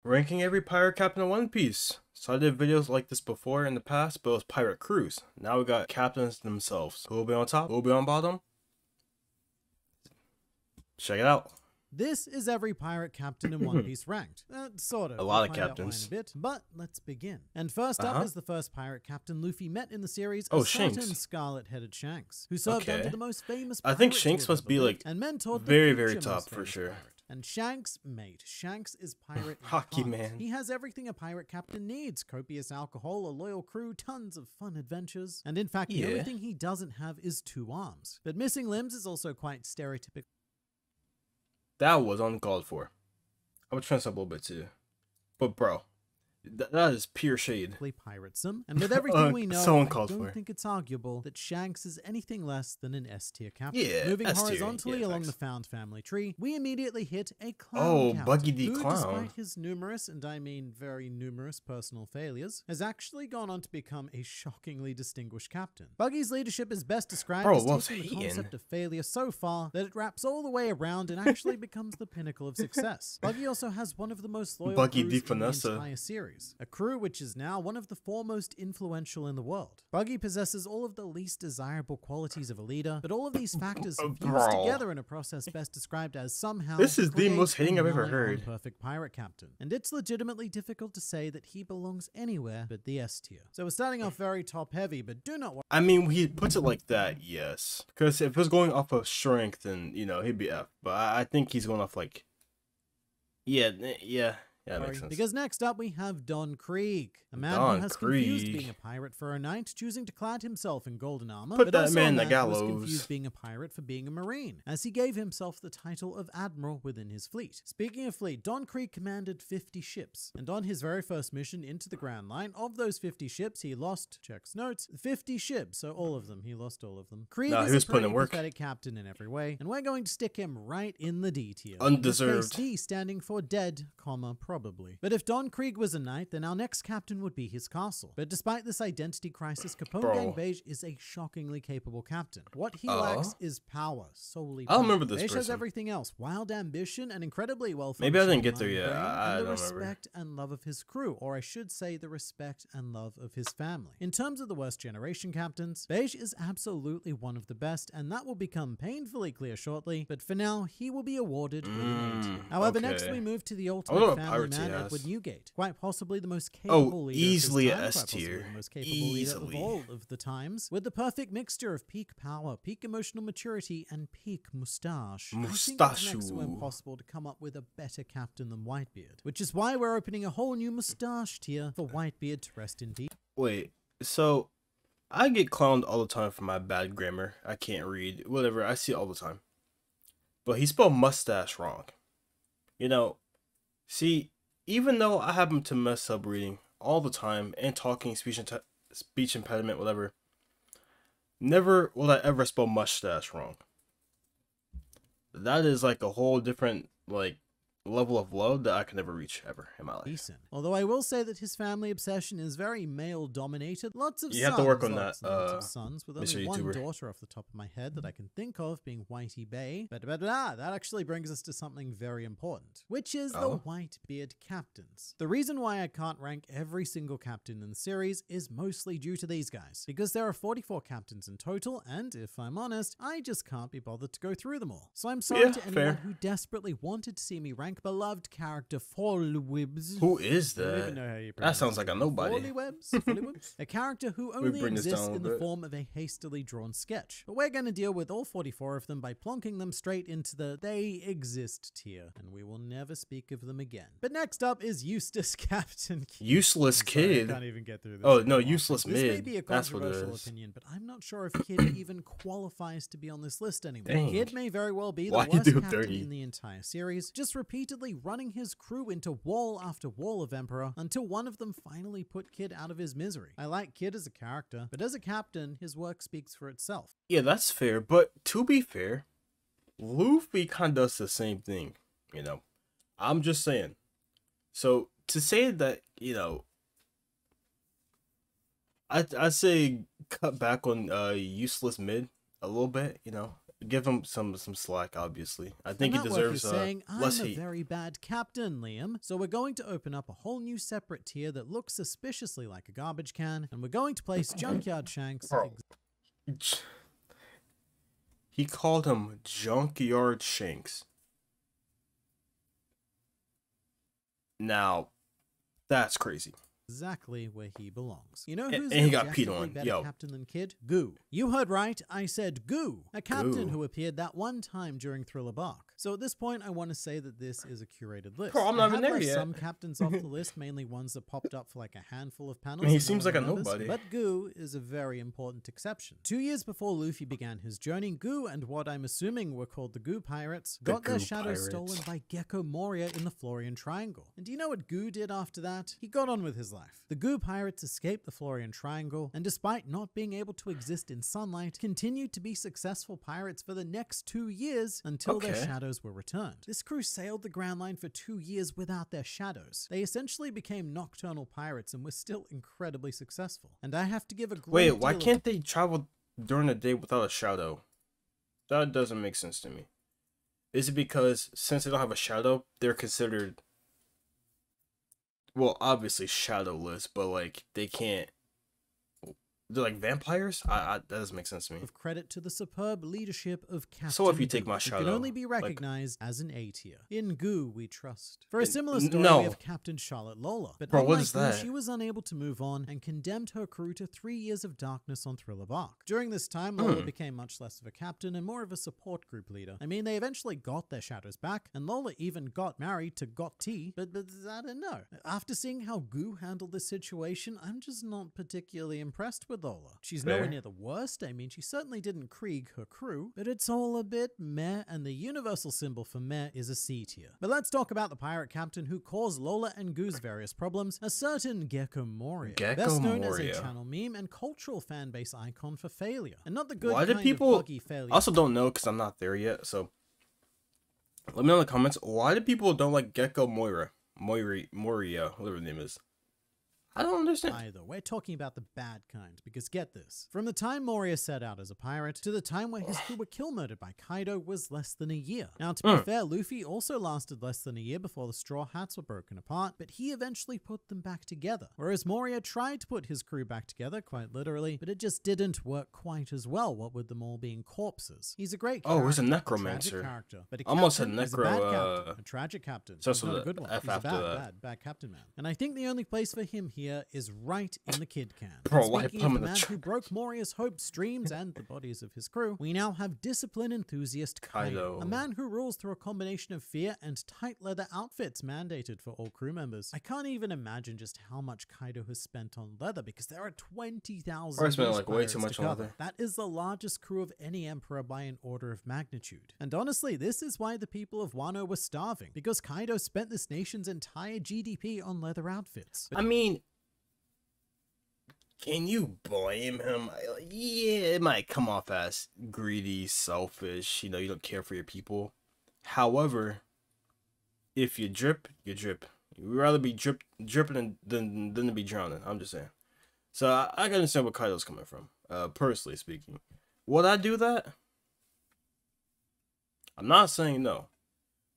Ranking every pirate captain in One Piece. So I did videos like this before in the past, but it was pirate crews. Now we got captains themselves. Who will be on top? Who will be on bottom? Check it out. This is every pirate captain in One Piece ranked. Sort of. A lot of We'll find out why captains. in a bit, but let's begin. And first up is the first pirate captain Luffy met in the series, Oh, a certain Shanks. Scarlet-headed Shanks, who served under the most famous I think pirates Shanks who had must ever be, lived like, and mentored the very, very future top most for famous sure. pirate. And Shanks, mate, Shanks is pirate at Hockey heart. man. He has everything a pirate captain needs: copious alcohol, a loyal crew, tons of fun adventures. And in fact, the only Yeah. thing he doesn't have is 2 arms. But missing limbs is also quite stereotypical. That was uncalled for. I would trans up a little bit too. But bro, that is pure shade. Piratesome, and with everything we know, so I uncalled don't for. think it's arguable that Shanks is anything less than an S-tier captain. Yeah, Moving S-tier, horizontally yeah, along facts. the Found family tree, we immediately hit a clown Oh, captain, Buggy the who, Clown. despite his numerous, and I mean very numerous, personal failures, has actually gone on to become a shockingly distinguished captain. Buggy's leadership is best described Bro, as what's taking the hating? concept of failure so far that it wraps all the way around and actually becomes the pinnacle of success. Buggy also has one of the most loyal Buggy crews the in the Vanessa. entire series, a crew which is now one of the foremost influential in the world. Buggy possesses all of the least desirable qualities of a leader, but all of these factors fused Bro. together in a process best described as somehow This is the create most hating a I've ever nigh-on heard. perfect pirate captain. And it's legitimately difficult to say that he belongs anywhere but the S tier. So we're starting off very top heavy, but do not worry. I mean, when he puts it like that, yes. Because if it was going off of strength, then, you know, he'd be F. But I think he's going off like... Yeah, that makes sense. Because next up we have Don Krieg, a man Don who has confused Krieg. being a pirate for a night, choosing to clad himself in golden armor, Put but that also man a in the man who was gallows. confused being a pirate for being a marine, as he gave himself the title of admiral within his fleet. Speaking of fleet, Don Krieg commanded 50 ships, and on his very first mission into the Grand Line, of those 50 ships, he lost, checks notes, 50 ships, so all of them. He lost all of them. Krieg Nah, is he was a putting pretty in work. pathetic captain in every way, and we're going to stick him right in the D tier. Undeserved. In this case, D standing for dead, comma, probably. But if Don Krieg was a knight, then our next captain would be his castle. But despite this identity crisis, Capone Bro. Gang Beige is a shockingly capable captain. What he Oh. lacks is power, solely I don't power. remember this Beige has person. everything else: wild ambition, and incredibly well Maybe I didn't functioning get there mind yet. brain, I and the don't remember. respect and love of his crew, or I should say the respect and love of his family. In terms of the worst generation captains, Beige is absolutely one of the best, and that will become painfully clear shortly, but for now, he will be awarded with an A tier. However, next okay. we move to the I ultimate wonder what family pirates he man, has. Edward Newgate. Quite possibly the most capable leader easily of a his time, S quite possibly tier. the most capable leader of Easily. all of the times, with the perfect mixture of peak power, peak emotional maturity, and peak mustache. I think it's next to Mustache-oo. impossible to come up with a better captain than Whitebeard, which is why we're opening a whole new mustache tier for Whitebeard to rest in peace. Wait, so I get clowned all the time for my bad grammar. I can't read. Whatever, I see it all the time. But he spelled mustache wrong. You know, see, even though I happen to mess up reading all the time and talking, speech impediment, whatever, never will I ever spell mustache wrong. That is like a whole different, like, level of love that I can never reach ever in my life. Decent. Although I will say that his family obsession is very male dominated. Lots of You sons, have to work on lots that, and lots of sons, with Mr. only one YouTuber. daughter off the top of my head that I can think of being Whitey Bay. But that actually brings us to something very important, which is the Oh? Whitebeard captains. The reason why I can't rank every single captain in the series is mostly due to these guys, because there are 44 captains in total, and if I'm honest, I just can't be bothered to go through them all. So I'm sorry Yeah, to anyone fair. who desperately wanted to see me rank beloved character Followibs. Who is I don't even that? know how you That pronounce sounds like a nobody. Follywebs? A character who only bring this down a exists little in the bit. form of a hastily drawn sketch. But we're going to deal with all 44 of them by plonking them straight into the they exist tier, and we will never speak of them again. But next up is Eustace Captain Kid. Useless I'm sorry, kid. I can't even get through this. Oh, no, anymore. useless This may mid. be a That's what it controversial is. opinion, but I'm not sure if Kid even qualifies to be on this list anymore. Dang. Kid may very well be the Why you worst do captain dirty? in the entire series, just repeatedly running his crew into wall after wall of Emperor until one of them finally put Kid out of his misery. I like Kid as a character, but as a captain, his work speaks for itself. Yeah, that's fair. But to be fair, Luffy kind of does the same thing. You know, I'm just saying. So to say that, you know, I say cut back on useless mid a little bit. You know, give him some slack. Obviously, I And think he that work deserves is saying, less I'm a hate. very bad captain, Liam. So we're going to open up a whole new separate tier that looks suspiciously like a garbage can, and we're going to place Junkyard Shanks. Bro. He called him Junkyard Shanks. Now, that's crazy. Exactly where he belongs. You know And who's he an got peed objectively on. better Yo. captain than Kid? Goo. You heard right, I said Goo, a captain Goo. who appeared that one time during Thriller Bark. So at this point, I want to say that this is a curated list. Bro, I'm not I even have there left yet. some captains off the list, mainly ones that popped up for like a handful of panels. He that seems one like a remembers, nobody. But Goo is a very important exception. 2 years before Luffy began his journey, Goo and what I'm assuming were called the Goo Pirates got their Goo shadows Pirates. stolen by Gecko Moria in the Florian Triangle. And do you know what Goo did after that? He got on with his life. The Goo Pirates escaped the Florian Triangle, and despite not being able to exist in sunlight, continued to be successful pirates for the next 2 years until their Okay. shadows were returned. This crew sailed the Grand Line for 2 years without their shadows. They essentially became nocturnal pirates and were still incredibly successful. And I have to give a great Wait, why deal of can't they travel during the day without a shadow? That doesn't make sense to me. Is it because since they don't have a shadow, they're considered, well, obviously shadowless, but like they can't. They're like vampires. That doesn't make sense to me. of credit to the superb leadership of Captain So if you take Goo, my who shadow, can only be like- recognized as an A tier. In Goo, we trust. For a N- similar story, no. we have Captain Charlotte Lola. But Bro, what unlike is Goo, that? she was unable to move on and condemned her crew to 3 years of darkness on Thriller Bark. During this time, Lola became much less of a captain and more of a support group leader. I mean, they eventually got their shadows back, and Lola even got married to Gotti, but I don't know. After seeing how Goo handled this situation, I'm just not particularly impressed with Lola. She's nowhere Fair. near the worst. I mean, she certainly didn't Krieg her crew, but it's all a bit meh, and the universal symbol for meh is a C tier. But let's talk about the pirate captain who caused Lola and Goo's various problems, a certain Gecko Moria. Gecko Best known Moria. as a channel meme and cultural fan base icon for failure. And not the good Why do kind people? of buggy failure. I also don't know because I'm not there yet. So let me know in the comments. Why do people don't like Gecko Moria, whatever the name is? I don't understand. Either. We're talking about the bad kind, because get this. From the time Moria set out as a pirate to the time where his crew were kill-murdered by Kaido was less than a year. Now, to be fair, Luffy also lasted less than a year before the Straw Hats were broken apart, but he eventually put them back together. Whereas Moria tried to put his crew back together, quite literally, but it just didn't work quite as well, what with them all being corpses. He's a great character. Oh, he's a tragic necromancer. character, but a Almost a captain, he's a bad necro, captain, a tragic captain. starts He's not with a good one. F He's a after that. bad captain man. And I think the only place for him here is right in the kid can. Bro, And why speaking put him of in the the man tr- who broke Moria's hopes, dreams, and the bodies of his crew, we now have discipline enthusiast Kaido, Kaido. a man who rules through a combination of fear and tight leather outfits mandated for all crew members. I can't even imagine just how much Kaido has spent on leather, because there are 20,000 Probably spent, beast like, way pirates too to much on cover. leather. That is the largest crew of any emperor by an order of magnitude. And honestly, this is why the people of Wano were starving, because Kaido spent this nation's entire GDP on leather outfits. I mean, can you blame him? Yeah, it might come off as greedy, selfish. You know, you don't care for your people. However, if you drip, you drip. You'd rather be dripping than to be drowning. I'm just saying. So I can understand where Kaido's coming from. Personally speaking, would I do that? I'm not saying no.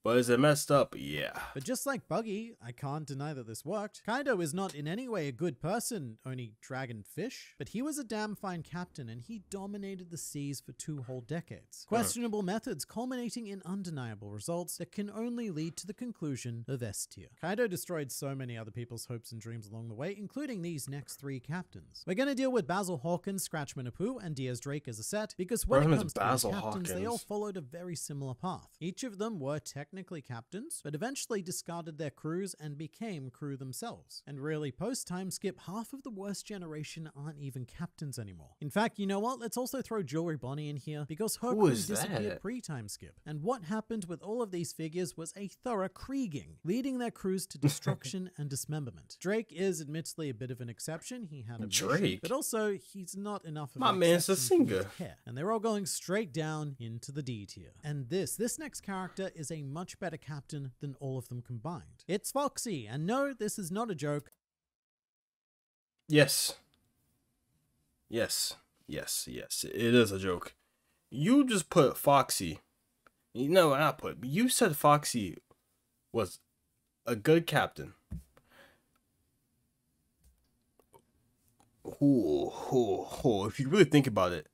But is it messed up? Yeah. But just like Buggy, I can't deny that this worked. Kaido is not in any way a good person, only dragon fish, but he was a damn fine captain and he dominated the seas for 2 whole decades. Questionable methods culminating in undeniable results that can only lead to the conclusion of S tier. Kaido destroyed so many other people's hopes and dreams along the way, including these next 3 captains. We're gonna deal with Basil Hawkins, Scratchman Apu, and Diaz Drake as a set, because when Where's it comes to these Basil captains, they all Hawkins? followed a very similar path. Each of them were technically captains, but eventually discarded their crews and became crew themselves. And really, post-time skip, half of the worst generation aren't even captains anymore. In fact, you know what? Let's also throw Jewelry Bonnie in here, because her Who crew is disappeared that? pre-time skip. And what happened with all of these figures was a thorough Krieging, leading their crews to destruction and dismemberment. Drake is admittedly a bit of an exception. He had a mission, Drake? but also he's not enough of My an man's a exception for me singer. to care. And they're all going straight down into the D tier. And this next character is a much better captain than all of them combined. It's Foxy, and no, this is not a joke. Yes. Yes. Yes. Yes. It is a joke. you just put Foxy. You know, not put. You said Foxy was a good captain. If you really think about it,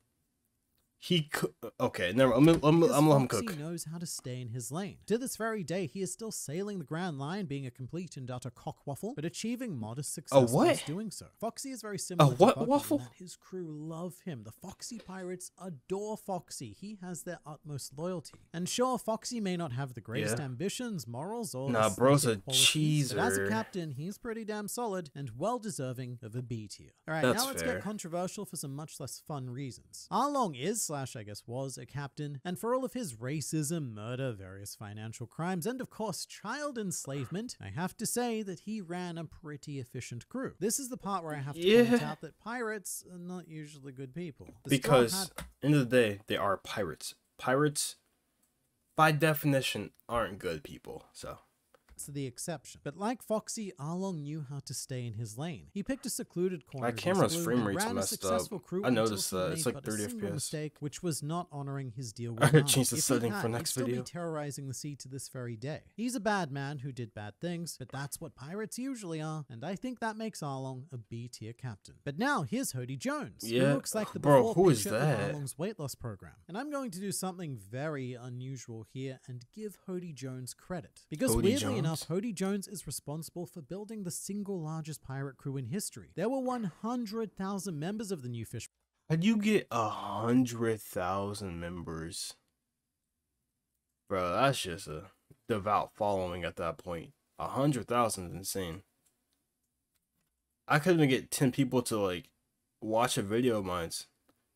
he could. Okay, never. I'm gonna let him cook. Foxy knows how to stay in his lane. To this very day, he is still sailing the Grand Line, being a complete and utter cockwaffle, but achieving modest success whilst doing so. Foxy is very similar to Buggy in that his crew love him. The Foxy pirates adore Foxy. He has their utmost loyalty. And sure, Foxy may not have the greatest ambitions, morals, or bro's a cheeser. But as a captain, he's pretty damn solid and well deserving of a B tier. Alright, now let's get controversial for some much less fun reasons. Arlong is, I guess was, a captain, and for all of his racism, murder, various financial crimes, and of course child enslavement, I have to say that he ran a pretty efficient crew. This is the part where I have to point out that pirates are not usually good people. Because, end of the day, they are pirates. Pirates, by definition, aren't good people, so... the exception. But like Foxy, Arlong knew how to stay in his lane. He picked a secluded corner. My camera's frame rate's messed up. I noticed that. It's like 30 FPS. Mistake, which was not honoring his deal with I gotta change the setting for next video. He'd still be terrorizing the sea to this very day. He's a bad man who did bad things, but that's what pirates usually are, and I think that makes Arlong a B-tier captain. But now here's Hody Jones, who looks like the before picture of Arlong's weight loss program. And I'm going to do something very unusual here and give Hody Jones credit. Because weirdly enough, Hody Jones is responsible for building the single largest pirate crew in history. There were 100,000 members of the New Fish. How'd you get 100,000 members? Bro, that's just a devout following at that point. 100,000 is insane. I couldn't get 10 people to like watch a video of mine,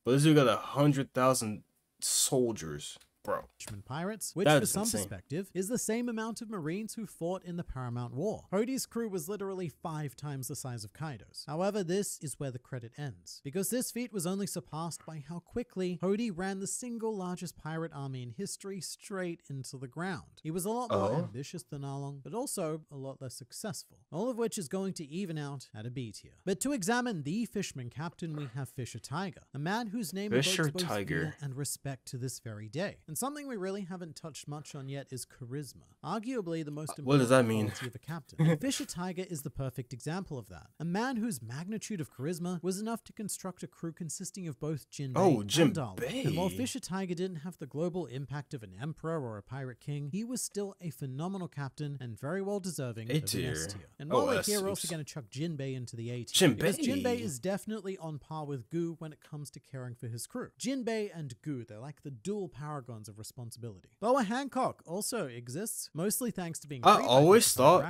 but this dude got 100,000 soldiers. Bro. Pirates, which for some perspective is the same amount of Marines who fought in the Paramount War. Hody's crew was literally 5 times the size of Kaido's. However, this is where the credit ends, because this feat was only surpassed by how quickly Hody ran the single largest pirate army in history straight into the ground. He was a lot more ambitious than Arlong, but also a lot less successful, all of which is going to even out at a B tier. But to examine the Fishman captain, we have Fisher Tiger, a man whose name evokes both fear and respect to this very day. And something we really haven't touched much on yet is charisma, arguably the most important quality of a captain. And Fisher Tiger is the perfect example of that. A man whose magnitude of charisma was enough to construct a crew consisting of both Jinbei and Arlong. And while Fisher Tiger didn't have the global impact of an emperor or a pirate king, he was still a phenomenal captain and very well deserving of an S tier. And while we're here, we're also going to chuck Jinbei into the A tier. Because Jinbei is definitely on par with Gu when it comes to caring for his crew. Jinbei and Gu, they're like the dual paragons of responsibility. Boa Hancock also exists, mostly thanks to being I always thought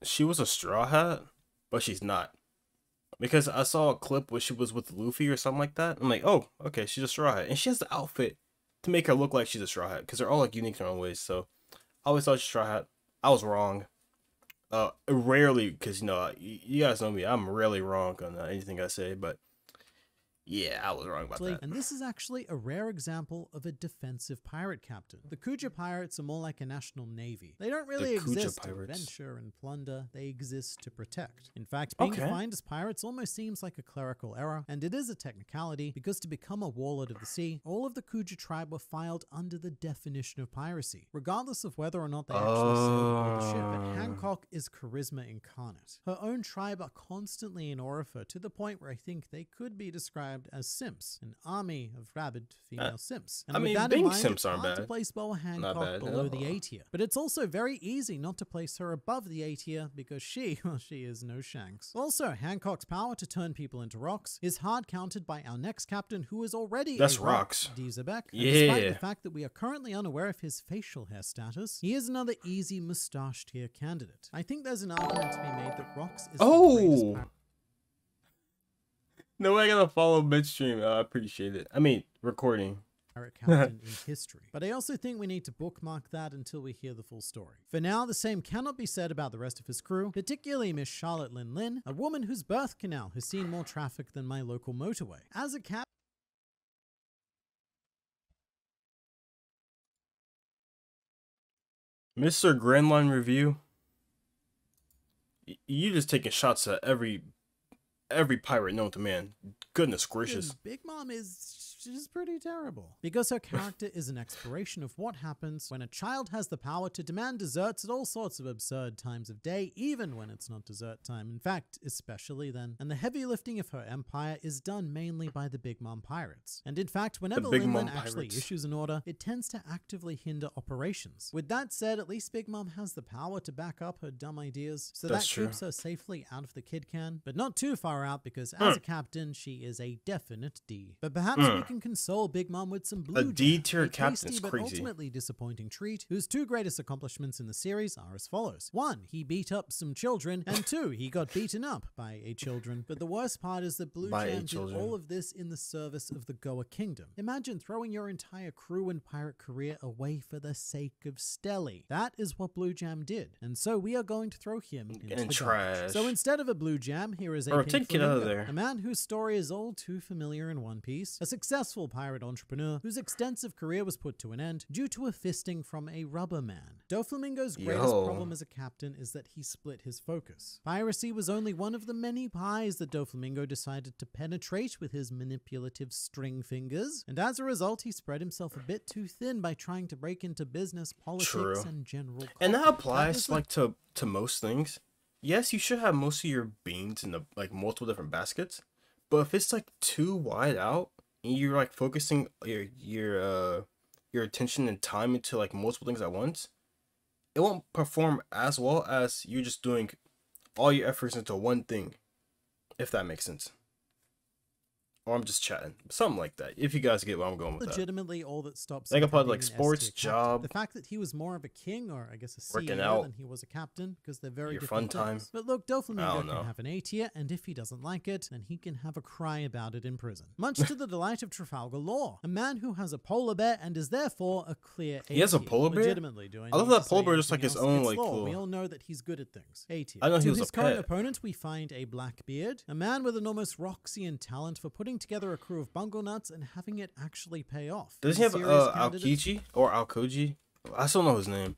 she was a Straw Hat, but she's not. Because I saw a clip where she was with Luffy or something like that. I'm like, oh, okay, she's a Straw Hat. And she has the outfit to make her look like she's a Straw Hat, because they're all like unique in their own ways. So I always thought she's Straw Hat. I was wrong. Rarely, because you know, you guys know me, I'm rarely wrong on anything I say, but yeah, I was wrong about that. And this is actually a rare example of a defensive pirate captain. The Kuja pirates are more like a national navy. They don't really exist to adventure and plunder, they exist to protect. In fact, being defined as pirates almost seems like a clerical error, and it is a technicality because to become a warlord of the sea, all of the Kuja tribe were filed under the definition of piracy, regardless of whether or not they actually sailed aboard the ship. But Hancock is charisma incarnate. Her own tribe are constantly in awe of her, to the point where I think they could be described as simps, an army of rabid female simps. And with that in mind, it's hard to place Boa Hancock below the A tier. But it's also very easy not to place her above the A tier because she is no Shanks. Also, Hancock's power to turn people into rocks is hard countered by our next captain, who is already a rock, Dizabek. Despite the fact that we are currently unaware of his facial hair status, he is another easy mustache tier candidate. I think there's an argument to be made that Rocks is the greatest pirate. No way I gotta follow midstream. I appreciate it. I mean, recording. Captain in history. But I also think we need to bookmark that until we hear the full story. For now, the same cannot be said about the rest of his crew, particularly Miss Charlotte Lin Lin, a woman whose birth canal has seen more traffic than my local motorway. As a captain, Mr. Grand Line Review, you just taking shots at every pirate known to man. Goodness gracious. Big Mom is which is pretty terrible. Because her character is an exploration of what happens when a child has the power to demand desserts at all sorts of absurd times of day, even when it's not dessert time. In fact, especially then. And the heavy lifting of her empire is done mainly by the Big Mom pirates. And in fact, whenever Big Linlin Mom actually pirates. issues an order, it tends to actively hinder operations. With that said, at least Big Mom has the power to back up her dumb ideas, so That's that true. keeps her safely out of the kid can, but not too far out because as a captain, she is a definite D. But perhaps we can console Big Mom with some Blue Jam, D-tier a captain's tasty but crazy. ultimately disappointing treat, whose two greatest accomplishments in the series are as follows. 1, he beat up some children, and 2, he got beaten up by a children. But the worst part is that Blue By a Jam did children. all of this in the service of the Goa Kingdom. Imagine throwing your entire crew and pirate career away for the sake of Stelly. That is what Blue Jam did, and so we are going to throw him into And the trash. garbage. So instead of a Blue Jam, here is a Bro, Pink take it out of Flamingo, there. a man whose story is all too familiar in One Piece, a successful pirate entrepreneur whose extensive career was put to an end due to a fisting from a rubber man. Doflamingo's greatest Yo. problem as a captain is that he split his focus. Piracy was only one of the many pies that Doflamingo decided to penetrate with his manipulative string fingers, and as a result, he spread himself a bit too thin by trying to break into business, politics, True. and general And that culture. applies is like to most things. Yes, you should have most of your beans in the like multiple different baskets, but if it's like too wide out and you're like focusing your attention and time into like multiple things at once, it won't perform as well as you just doing all your efforts into one thing, if that makes sense. Or I'm just chatting. Something like that. If you guys get where I'm going with that. legitimately all that stops Like him a part from like being an sports, S-tier captain. job, The fact that he was more of a king, or I guess a working CEO, out, than he was a captain, because they're very your different fun things. time. But look, Doflamingo don't know. can have an A tier, and if he doesn't like it, then he can have a cry about it in prison. Much to the delight of Trafalgar Law, a man who has a polar bear and is therefore a clear A tier. He has a polar bear? Legitimately, do I love need that to polar say bear just like anything his else? own, It's like, Law. cool- We all know that he's good at things. A tier. I know he To was a his current pet. opponent, we find a Blackbeard, a man with an almost Roxian talent for putting together a crew of bungle nuts and having it actually pay off. Does he He's have a serious candidate Aokiji or Aokoji? I still know his name.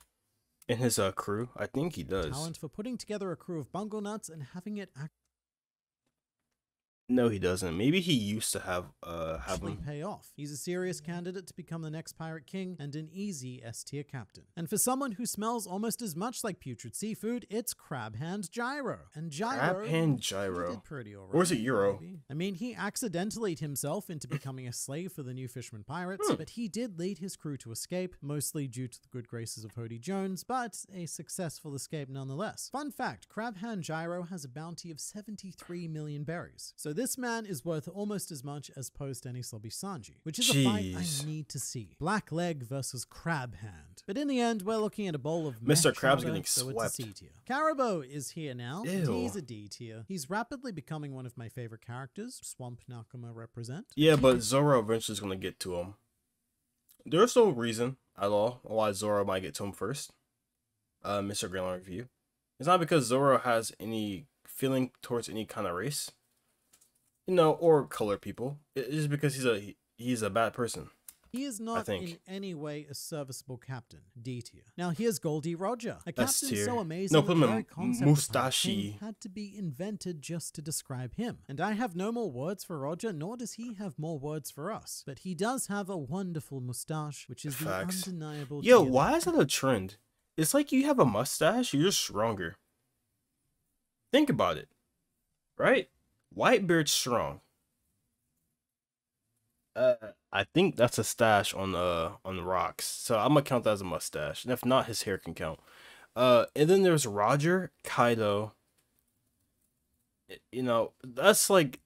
In his crew, I think he does. talent for putting together a crew of bungle nuts and having it No, he doesn't. Maybe he used to have actually him. pay off. He's a serious candidate to become the next pirate king and an easy S-tier captain. And for someone who smells almost as much like putrid seafood, it's Crab Hand Gyro. And Gyro, Crab Hand he Gyro. did pretty alright. Or is it Euro? maybe. I mean, he accidentally himself into becoming a slave for the new fisherman pirates, but he did lead his crew to escape, mostly due to the good graces of Hody Jones, but a successful escape nonetheless. Fun fact, Crab Hand Gyro has a bounty of 73 million berries. So this man is worth almost as much as post Enisobi Sanji, which is a fight Jeez. I need to see. Black Leg versus Crab Hand. But in the end, we're looking at a bowl of Mr. meh Crab's chowder, getting so swept. it's a C tier. Carabo is here now, and Ew. he's a D tier. He's rapidly becoming one of my favorite characters. Swamp Nakama represent. Yeah, but Zoro eventually is gonna get to him. There's no reason at all why Zoro might get to him first. Mr. Greenland review. It's not because Zoro has any feeling towards any kind of race, or color people. It's just because he's a bad person. He is not think. in any way a serviceable captain. D tier. Now here's Goldie Roger, a S captain tier. so amazing No, that put him the in very concept of Pirate King Mustache. had to be invented just to describe him. And I have no more words for Roger, nor does he have more words for us. But he does have a wonderful mustache, which is Facts. the undeniable. Yo, tier. why is that a trend? It's like you have a mustache, you're just stronger. Think about it, right? Whitebeard's strong. I think that's a stash on the rocks, so I'm gonna count that as a mustache, and if not, his hair can count. And then there's Roger, Kaido. That's kind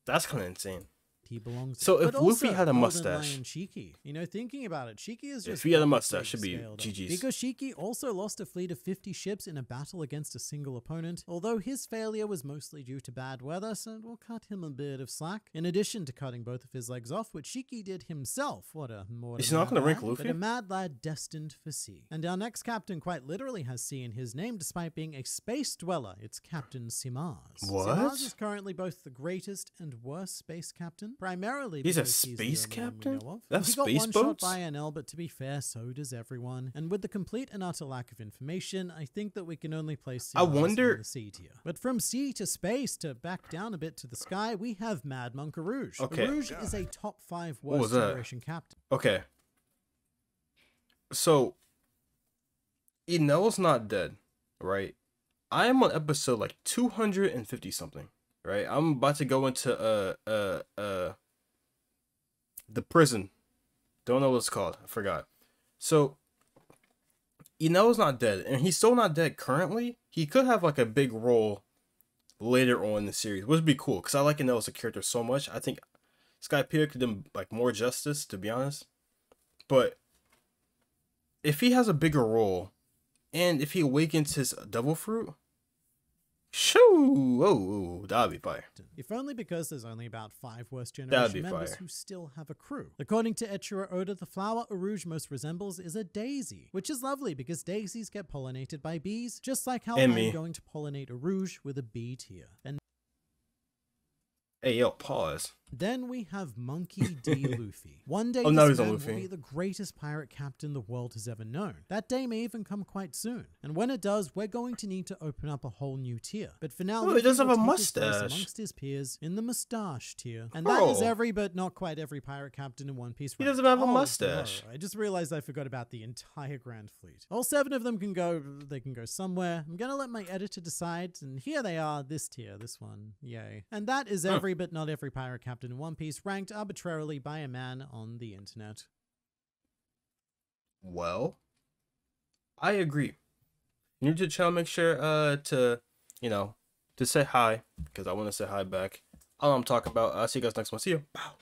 of insane. He belongs to. So if But Luffy also, had a Golden mustache- Lion Shiki, thinking about it, Shiki is just If he had a perfectly mustache, should be scaled up. GG's. Because Shiki also lost a fleet of 50 ships in a battle against a single opponent, although his failure was mostly due to bad weather, so we'll cut him a bit of slack. In addition to cutting both of his legs off, which Shiki did himself. What a mortal. Is he not gonna rank But Luffy? a mad lad destined for sea. And our next captain quite literally has sea in his name, despite being a space dweller. It's Captain Simaz. What? Simaz is currently both the greatest and worst space captain. primarily He's a because space he's the only one we captain? know of. That's He got space one shot boats? by NL, but to be fair, so does everyone. And with the complete and utter lack of information, I think that we can only place I Cialis wonder- in the C tier. But from sea to space to back down a bit to the sky, we have Mad Monk Arouge. Okay. Arouge is a top 5 What was worst that? generation captain. Okay. So, Enel's not dead, right? I am on episode like 250 something, right? I'm about to go into the prison. Don't know what it's called. I forgot. So, Enel's not dead, and he's still not dead currently. He could have like a big role later on in the series, which would be cool because I like Enel as a character so much. I think Skypiea could do like more justice, to be honest. But if he has a bigger role, and if he awakens his devil fruit, shoo, oh, that'd be fire. If only because there's only about 5 worst That'd generation be members fire. who still have a crew. According to Echiro Oda, the flower Arouge most resembles is a daisy, which is lovely because daisies get pollinated by bees, just like how And I'm me. going to pollinate Arouge with a B tier. And Hey, yo, pause. then we have Monkey D. Luffy. One day Oh, no, this he's not man Luffy. will be the greatest pirate captain the world has ever known. That day may even come quite soon. And when it does, we're going to need to open up a whole new tier. But for now, Oh, he Luffy does have will a take his place mustache. amongst his peers in the mustache tier. And that is Bro. every but not quite every pirate captain in One Piece. He rank. doesn't have a Oh, mustache. bro, I just realized I forgot about the entire Grand Fleet. All 7 of them can go, they can go somewhere. I'm gonna let my editor decide, and here they are, this tier, this one, yay. And that is every but not every pirate captain in One Piece, ranked arbitrarily by a man on the internet. Well, I agree. New to the channel, make sure to to say hi, because I want to say hi back. All I'm talking about. I'll see you guys next one. See you. Bow.